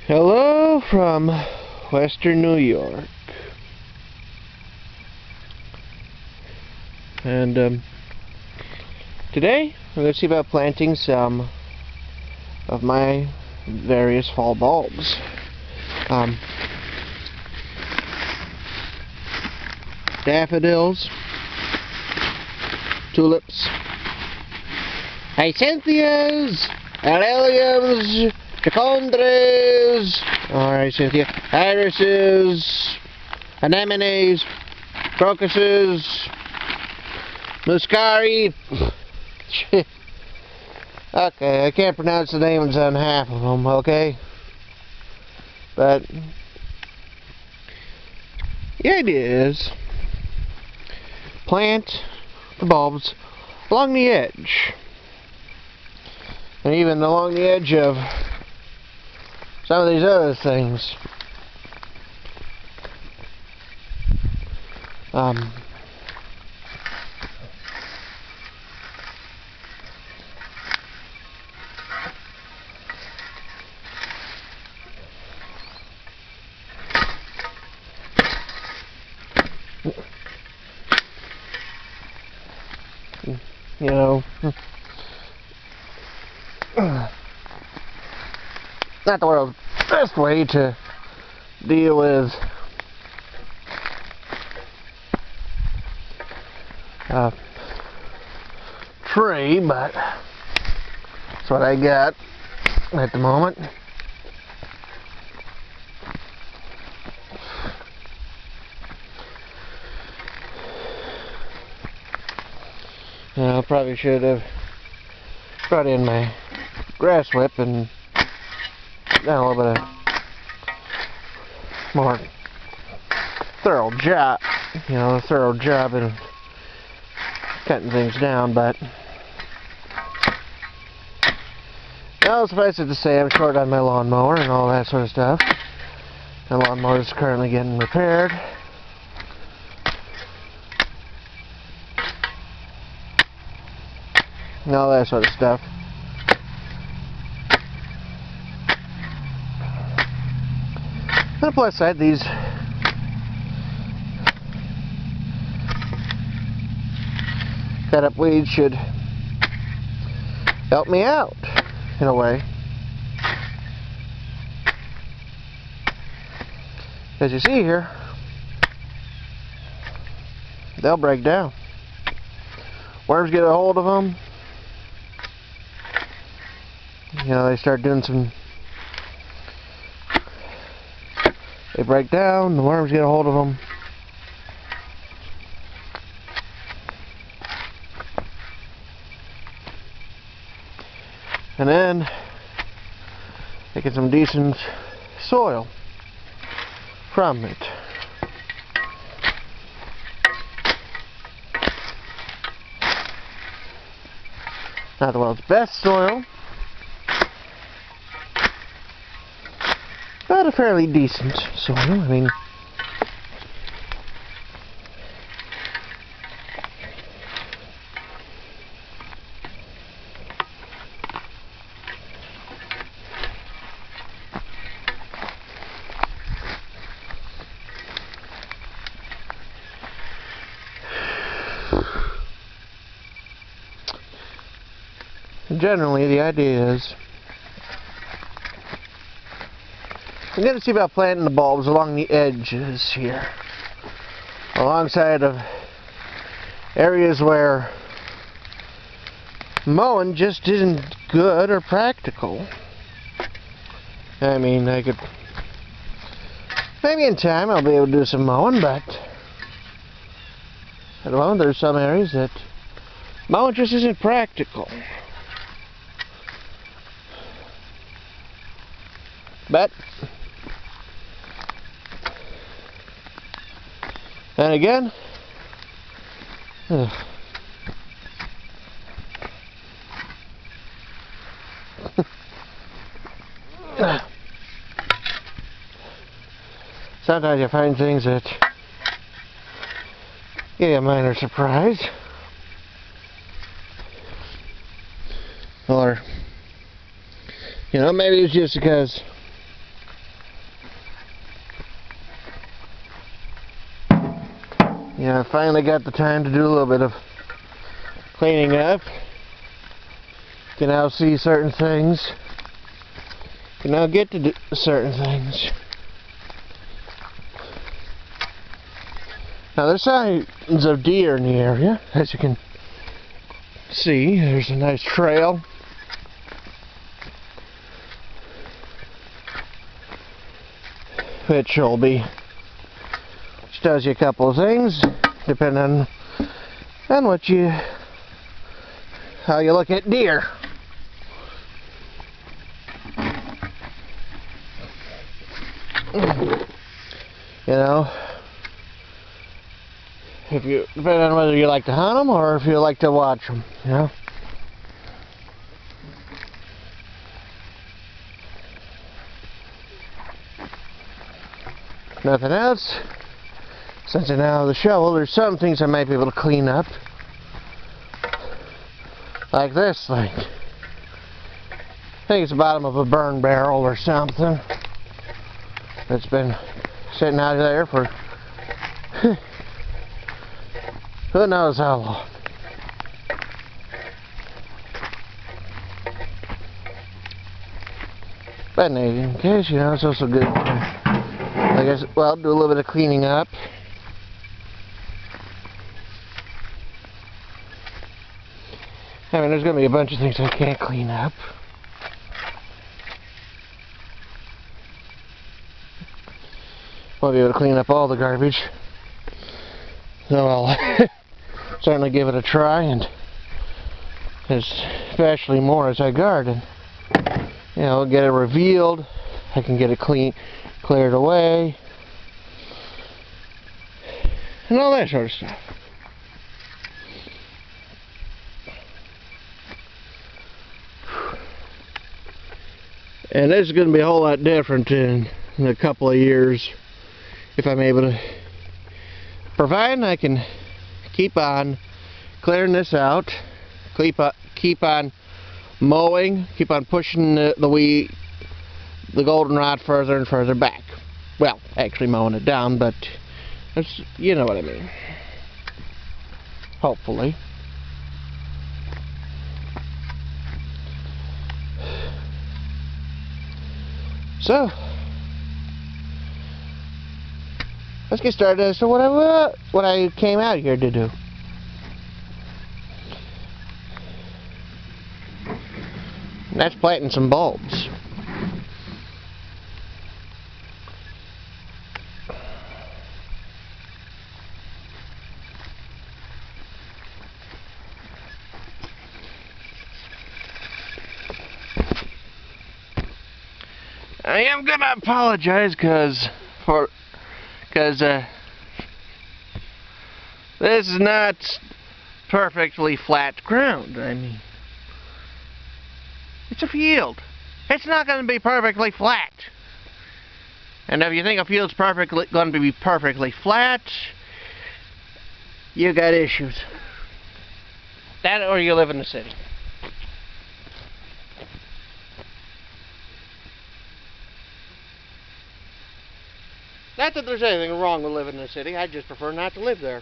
Hello from Western New York. And today I'm going to see about planting some of my various fall bulbs. Daffodils, tulips, hyacinths, alliums, chacondres, alright Cynthia, irises, anemones, crocuses, muscari. Okay, I can't pronounce the names on half of them, okay? But the idea is plant the bulbs along the edge, and even along the edge of some of these other things. You know, not the world's best way to deal with a tree, but that's what I got at the moment. I probably should have brought in my grass whip and done a little bit of more thorough job, in cutting things down, but well, suffice it to say, I'm short on my lawnmower and all that sort of stuff. My lawnmower is currently getting repaired. And all that sort of stuff. On the plus side, these cut up weeds should help me out in a way. As you see here, they'll break down. Worms get a hold of them. They start doing they break down, the worms get a hold of them. And then they get some decent soil from it. Not the world's best soil, but a fairly decent soil. I mean, generally the idea is I'm going to see about planting the bulbs along the edges here, alongside of areas where mowing just isn't good or practical. I mean, I could, maybe in time I'll be able to do some mowing, but at the moment there's some areas that mowing just isn't practical. But then again, sometimes you find things that give you a minor surprise. Or, maybe it's just because I finally got the time to do a little bit of cleaning up. You can now see certain things. You can now get to do certain things. Now there's signs of deer in the area, as you can see. There's a nice trail. Which tells you a couple of things, depending on how you look at deer. Depending on whether you like to hunt them or if you like to watch them, Nothing else. Since I now have the shovel, there's some things I might be able to clean up. Like this thing. I think it's the bottom of a burn barrel or something. It's been sitting out there for who knows how long. But in any case, it's also good to, I guess, do a little bit of cleaning up. I mean, there's going to be a bunch of things I can't clean up. Won't be able to clean up all the garbage. So I'll certainly give it a try, and especially more as I garden. Get it revealed. I can get it cleared away, and all that sort of stuff. And this is going to be a whole lot different in a couple of years if I'm able to, providing I can keep on clearing this out, keep on mowing, keep on pushing the goldenrod further and further back. Well, actually mowing it down, but that's, you know what I mean. Hopefully. So, let's get started as to what I came out here to do. And that's planting some bulbs. I am gonna apologize because this is not perfectly flat ground. I mean, it's a field. It's not going to be perfectly flat. And if you think a field's going to be perfectly flat, you got issues. That or you live in the city. Not that there's anything wrong with living in the city, I just prefer not to live there.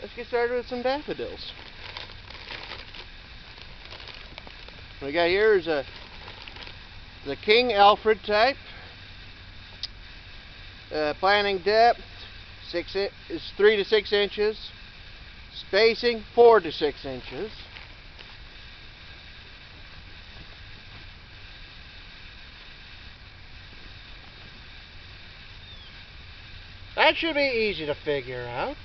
Let's get started with some daffodils. What we got here is the King Alfred type. Planting depth is 3 to 6 inches. Spacing 4 to 6 inches. That should be easy to figure out.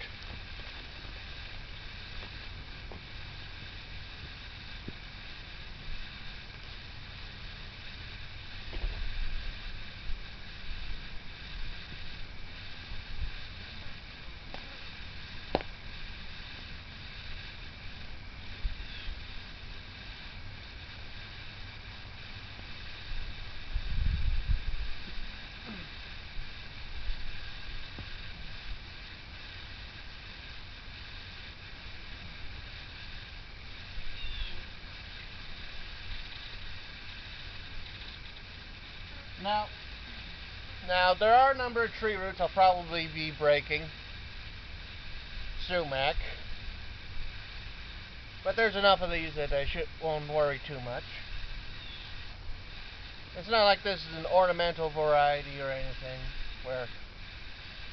Now there are a number of tree roots I'll probably be breaking. Sumac. But there's enough of these that I won't worry too much. It's not like this is an ornamental variety or anything where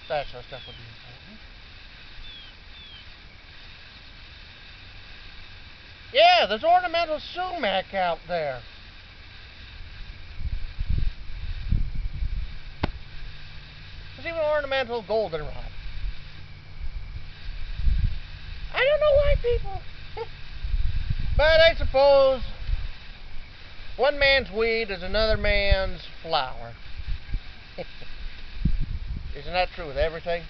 that sort of stuff would be important. Yeah, there's ornamental sumac out there. There's even ornamental goldenrod. I don't know why people... But I suppose one man's weed is another man's flower. Isn't that true with everything?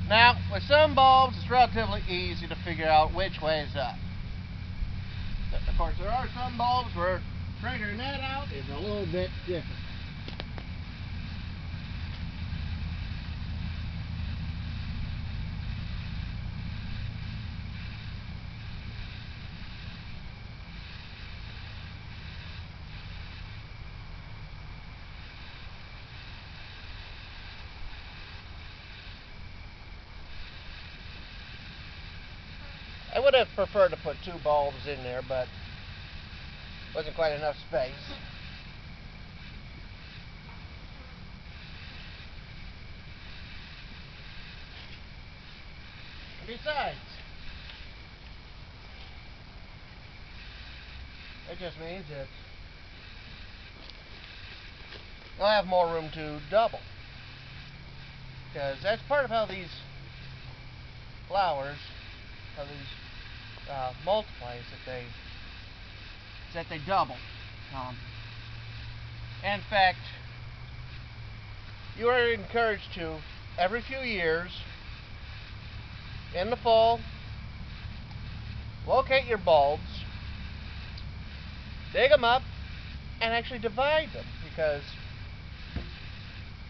Now, with some bulbs, it's relatively easy to figure out which way is up. Of course, there are some bulbs where figuring that out is a little bit different. I would have preferred to put 2 bulbs in there, but wasn't quite enough space. Besides, it just means that you'll have more room to double. Because that's part of how these flowers, how these multiplies, that they double. In fact, you are encouraged to, every few years, in the fall, locate your bulbs, dig them up, and actually divide them, because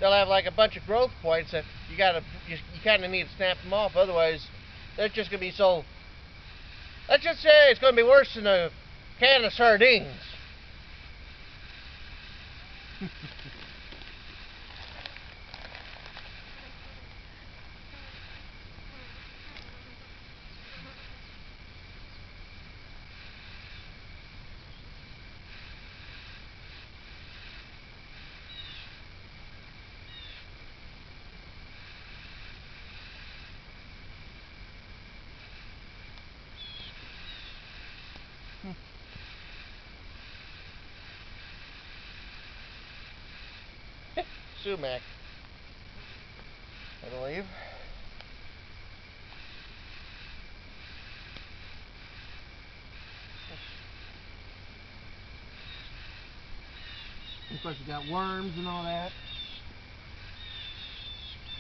they'll have like a bunch of growth points that you kind of need to snap them off. Otherwise, they're just going to be so. Let's just say it's going to be worse than a can of sardines. Sumac, I believe. Of course, you got worms and all that.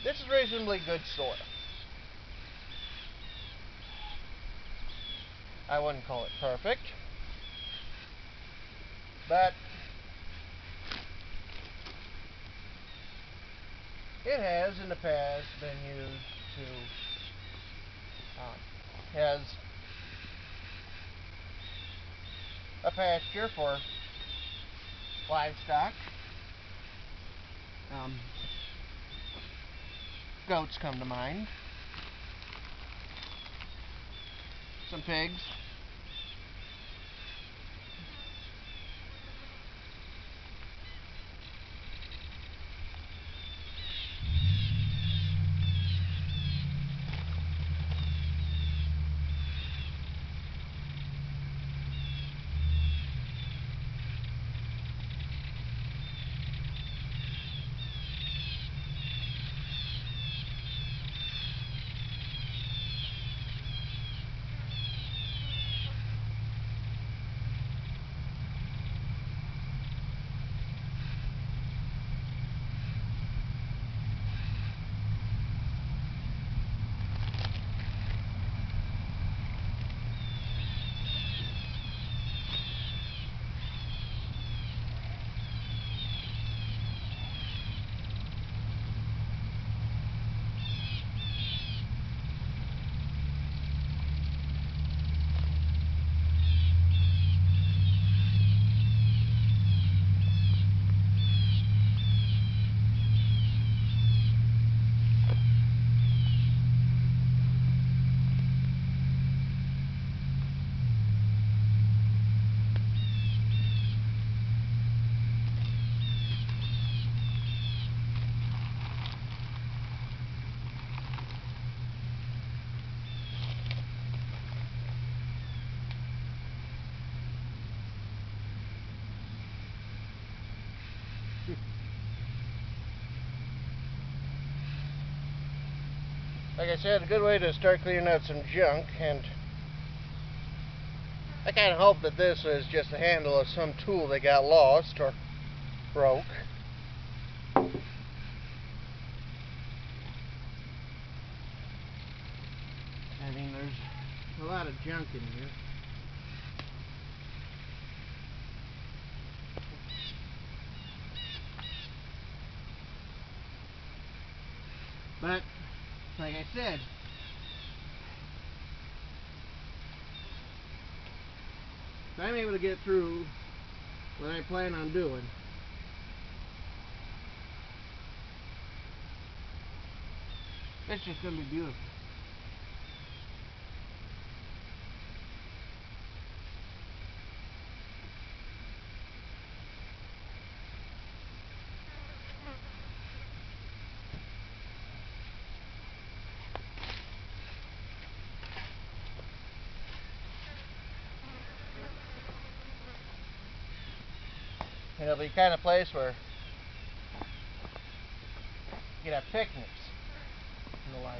This is reasonably good soil. I wouldn't call it perfect, but it has in the past been used to, as a pasture for livestock. Goats come to mind. Some pigs. like I said, a good way to start cleaning out some junk, and I kind of hope that this is just a handle of some tool that got lost or broke. I mean, there's a lot of junk in here. But, like I said, if I'm able to get through what I plan on doing, it's just going to be beautiful. It'll be the kind of place where you can have picnics and the like.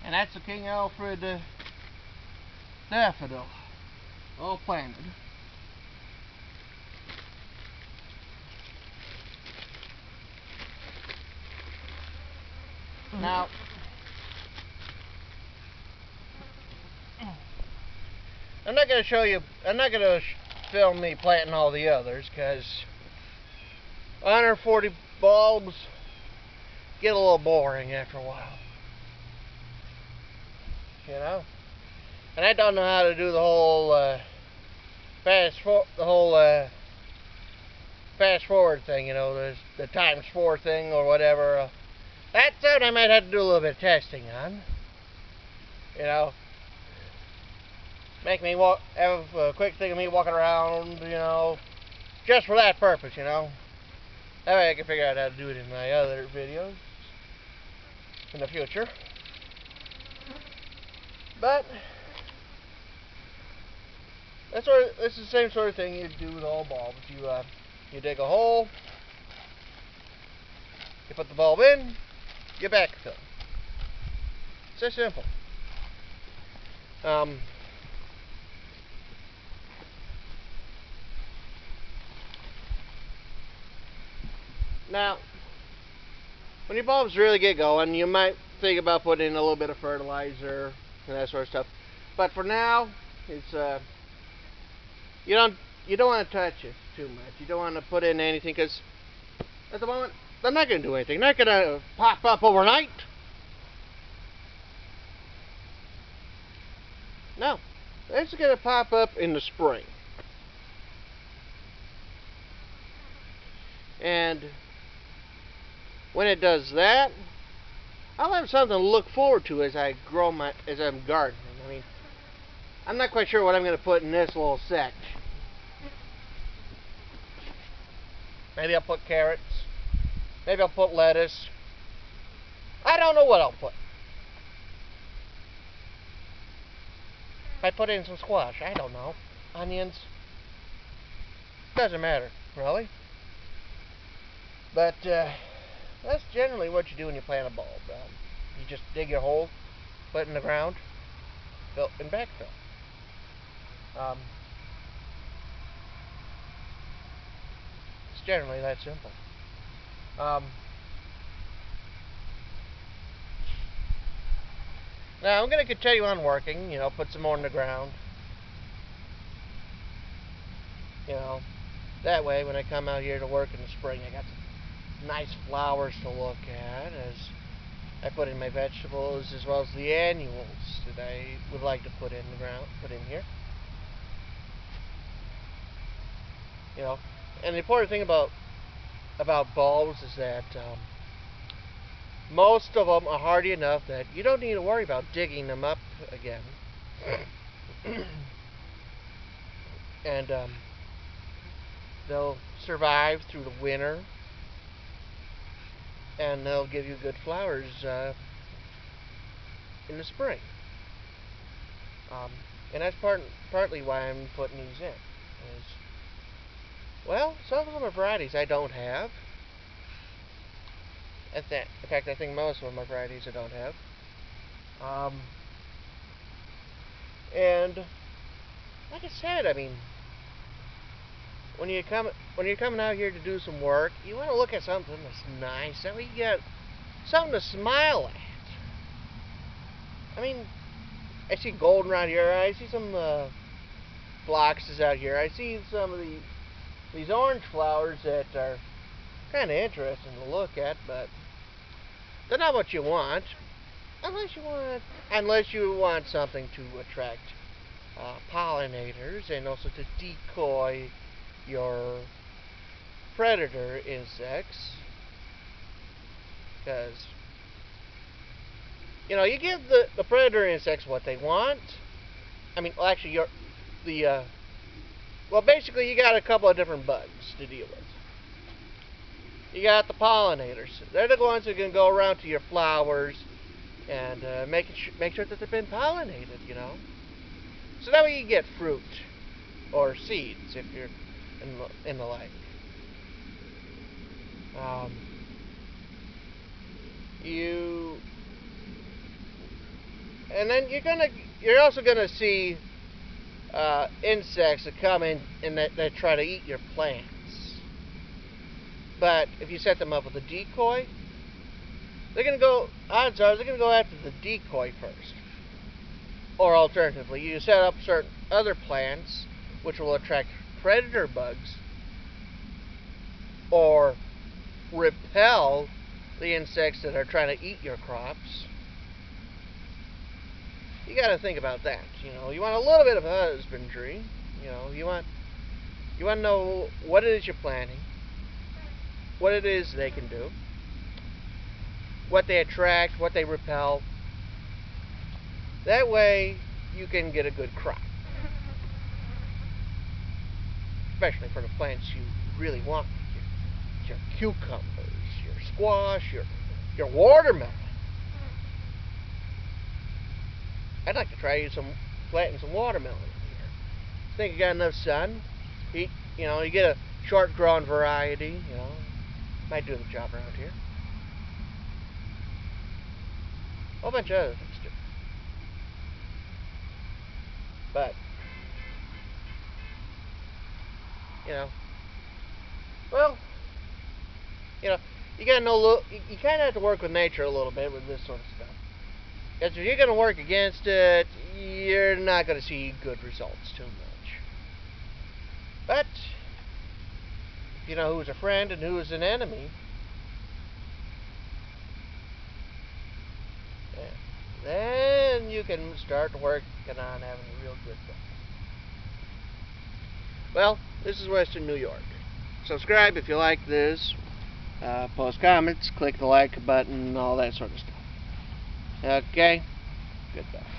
And that's the King Alfred daffodil, all planted. Now, I'm not going to show you, I'm not going to film me planting all the others, because 140 bulbs get a little boring after a while. You know? And I don't know how to do the whole fast forward thing, you know, the times 4 thing or whatever. That's something I might have to do a little bit of testing on. You know, make me have a quick thing of me walking around, you know, just for that purpose, you know. That way I can figure out how to do it in my other videos in the future. But this is the same sort of thing you do with all bulbs. You dig a hole, you put the bulb in, you backfill. It's so simple. Now, when your bulbs really get going, you might think about putting in a little bit of fertilizer and that sort of stuff. But for now, it's you don't want to touch it too much. You don't want to put in anything, because at the moment they're not going to do anything. They're not going to pop up overnight. No, they're just going to pop up in the spring. And when it does that, I'll have something to look forward to as I'm gardening. I mean, I'm not quite sure what I'm going to put in this little section. Maybe I'll put carrots. Maybe I'll put lettuce. I don't know what I'll put. I put in some squash. I don't know. Onions. Doesn't matter, really. But that's generally what you do when you plant a bulb. You just dig your hole, put it in the ground, fill and backfill. It's generally that simple. Now I'm going to continue on working. Put some more in the ground. That way when I come out here to work in the spring, I got some nice flowers to look at as I put in my vegetables, as well as the annuals that I would like to put in the ground, put in here. And the important thing about bulbs is that most of them are hardy enough that you don't need to worry about digging them up again. And they'll survive through the winter, and they'll give you good flowers in the spring. And that's partly why I'm putting these in. Well, some of them are varieties I don't have. In fact, I think most of them are varieties I don't have. And like I said, I mean, when you're coming out here to do some work, you want to look at something that's nice. That way you get something to smile at. I mean, I see goldenrod here. I see some phloxes out here. I see some of these orange flowers that are kind of interesting to look at, but they're not what you want, unless you want something to attract pollinators and also to decoy your predator insects. Because you give the predator insects what they want. I mean, well, actually, basically you got a couple of different bugs to deal with. You got the pollinators. They're the ones who can go around to your flowers and make sure that they've been pollinated, So that way you get fruit or seeds if you're in the like. And then you're also gonna see insects that come in and that try to eat your plants. But if you set them up with a decoy, odds are they're gonna go after the decoy first. Or alternatively, you set up certain other plants which will attract predator bugs or repel the insects that are trying to eat your crops. You got to think about that. You want a little bit of husbandry. You want to know what it is you're planting, what it is they can do, what they attract, what they repel. That way you can get a good crop. Especially for the plants you really want. Your cucumbers, your squash, your watermelon. I'd like to try planting some watermelon here. Think you got enough sun. You get a short grown variety, might do the job around here. A whole bunch of other things too. But you gotta know. You kind of have to work with nature a little bit with this sort of stuff. Because if you're going to work against it, you're not going to see good results too much. But if you know who's a friend and who's an enemy, then you can start working on having a real good thing. Well, this is Western New York. subscribe if you like this. Post comments, click the like button, all that sort of stuff. Okay? Goodbye.